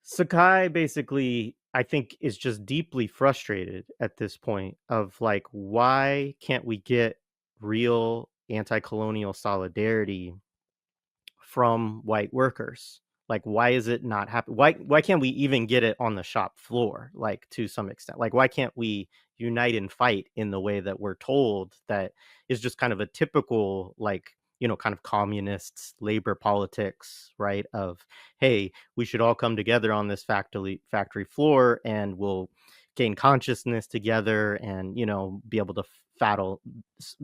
Sakai basically, I think, is just deeply frustrated at this point of like, why can't we get real anti-colonial solidarity from white workers? Like, why is it not happen? Why can't we even get it on the shop floor? Like to some extent, like why can't we unite and fight in the way that we're told that is just kind of a typical like kind of communist labor politics, right? Of hey, we should all come together on this factory floor and we'll gain consciousness together and be able to battle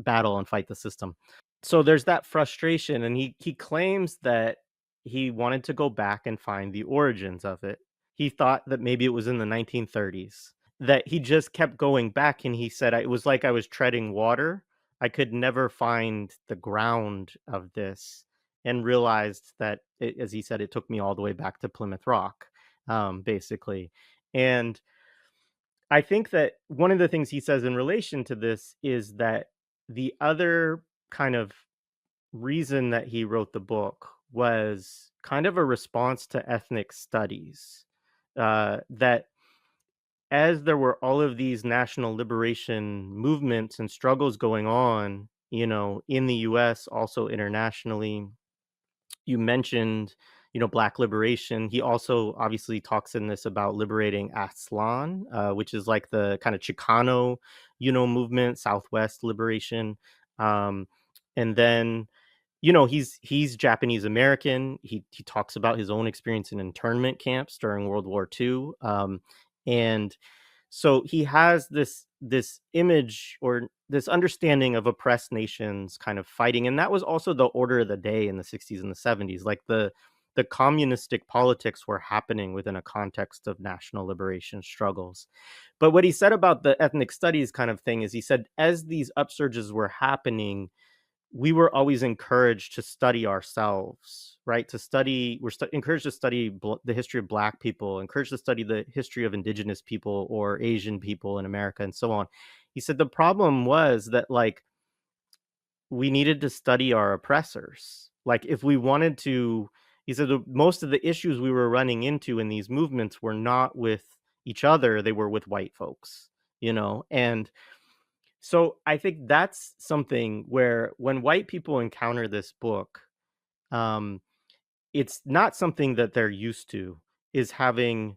and fight the system. So there's that frustration, and he claims that he wanted to go back and find the origins of it. He thought that maybe it was in the 1930s, that he just kept going back, and he said, "It was like I was treading water. I could never find the ground of this," and realized that, as he said, it took me all the way back to Plymouth Rock, basically. And I think that one of the things he says in relation to this is that the other kind of reason that he wrote the book was kind of a response to ethnic studies. That as there were all of these national liberation movements and struggles going on, in the US, also internationally, you mentioned, Black liberation. He also obviously talks in this about liberating Aztlan, which is like the kind of Chicano, movement, Southwest liberation. Um, and then he's Japanese American. He talks about his own experience in internment camps during World War II. And so he has this image or this understanding of oppressed nations kind of fighting, and that was also the order of the day in the 60s and the 70s. Like the communistic politics were happening within a context of national liberation struggles. But what he said about the ethnic studies kind of thing is he said as these upsurges were happening, we were always encouraged to study ourselves, right? To study, encouraged to study the history of Black people, encouraged to study the history of Indigenous people or Asian people in America, and so on. He said the problem was that, like, we needed to study our oppressors. Like, if we wanted to, he said most of the issues we were running into in these movements were not with each other, they were with white folks, and so I think that's something where when white people encounter this book, um, it's not something that they're used to, is having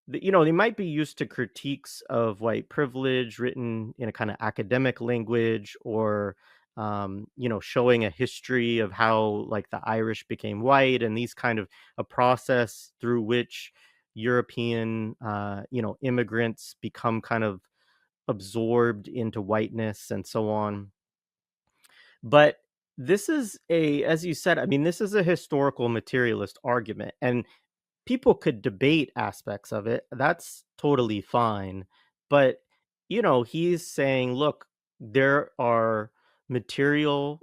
they might be used to critiques of white privilege written in a kind of academic language or showing a history of how like the Irish became white and these kind of a process through which European immigrants become kind of absorbed into whiteness and so on. But this is as you said, I mean, this is a historical materialist argument, and people could debate aspects of it. That's totally fine. But, he's saying, look, there are material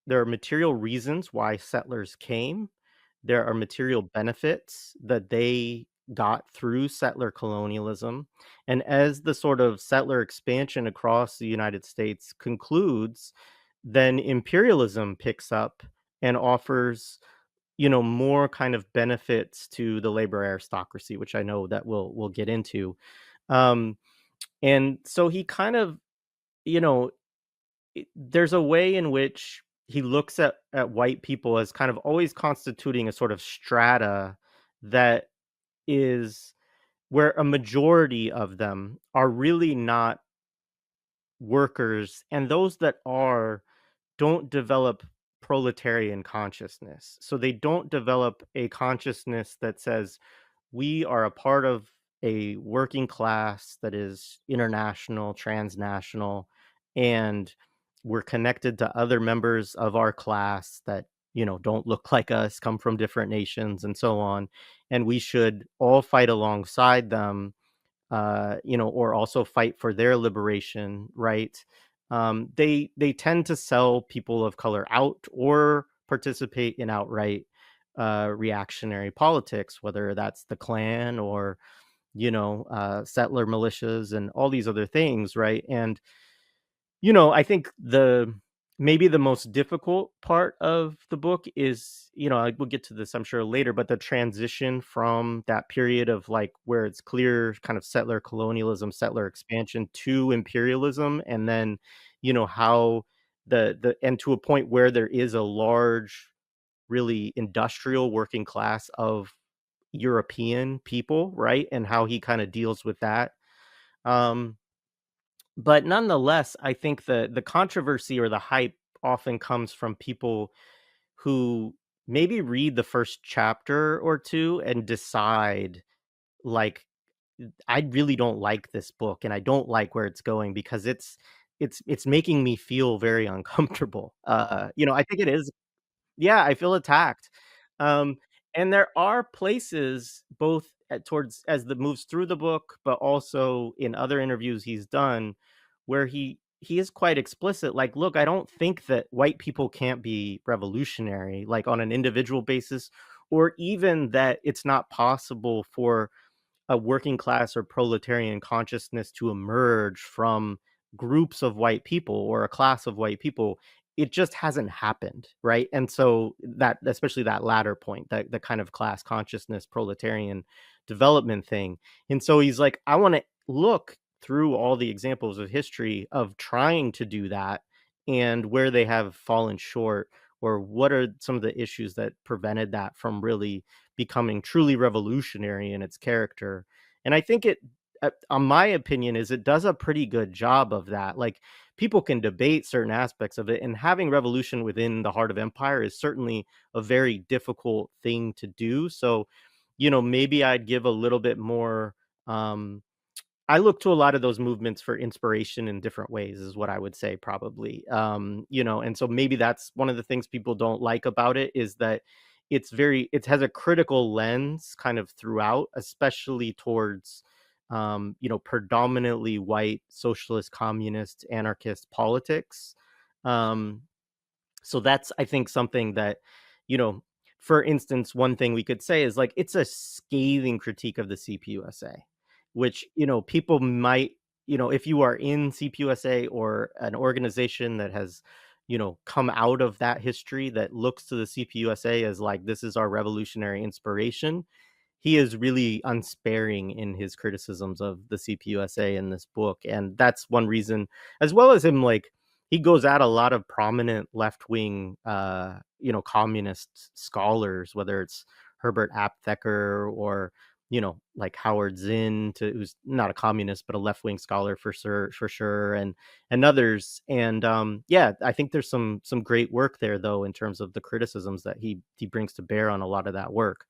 there are material reasons why settlers came. There are material benefits that they got through settler colonialism. And as the sort of settler expansion across the United States concludes, then imperialism picks up and offers more kind of benefits to the labor aristocracy, which I know that we'll get into. Um, and so he kind of, you know, there's a way in which he looks at white people as kind of always constituting a sort of strata that is where a majority of them are really not workers, and those that are don't develop proletarian consciousness. So they don't develop a consciousness that says we are a part of a working class that is international, transnational, and we're connected to other members of our class that, don't look like us, come from different nations, and so on. And we should all fight alongside them, or also fight for their liberation, right? They tend to sell people of color out or participate in outright reactionary politics, whether that's the Klan or settler militias and all these other things, right? And I think maybe the most difficult part of the book is, we'll get to this, I'm sure, later, but the transition from that period of like where it's clear kind of settler colonialism, settler expansion to imperialism, and then, how and to a point where there is a large, really industrial working class of European people, right? And how he kind of deals with that. Um, but nonetheless, I think the controversy or the hype often comes from people who maybe read the first chapter or 2 and decide, like, "I really don't like this book, and I don't like where it's going because it's making me feel very uncomfortable." I think it is. Yeah, I feel attacked. Um, and there are places both towards as the moves through the book, but also in other interviews he's done where he is quite explicit, like, "Look, I don't think that white people can't be revolutionary, like, on an individual basis, or even that it's not possible for a working class or proletarian consciousness to emerge from groups of white people or a class of white people. It just hasn't happened, right?" And so that, especially that latter point, that the kind of class consciousness proletarian development thing. And so he's like, I want to look through all the examples of history of trying to do that and where they have fallen short, or what are some of the issues that prevented that from really becoming truly revolutionary in its character. And I think on my opinion, is it does a pretty good job of that. Like, people can debate certain aspects of it, and having revolution within the heart of empire is certainly a very difficult thing to do. So, maybe I'd give a little bit more. Um, I look to a lot of those movements for inspiration in different ways, is what I would say, probably. And so maybe that's one of the things people don't like about it, is that it has a critical lens kind of throughout, especially towards predominantly white socialist, communist, anarchist politics. Um, so that's, I think, something that, you know, for instance, one thing we could say is, like, it's a scathing critique of the CPUSA, which, people might, if you are in CPUSA or an organization that has, come out of that history, that looks to the CPUSA as like, this is our revolutionary inspiration. He is really unsparing in his criticisms of the CPUSA in this book, and that's one reason, as well as him, like, he goes at a lot of prominent left-wing, communist scholars, whether it's Herbert Aptheker or, like Howard Zinn, who's not a communist, but a left-wing scholar for sure, and others. And yeah, I think there's some great work there, though, in terms of the criticisms that he brings to bear on a lot of that work.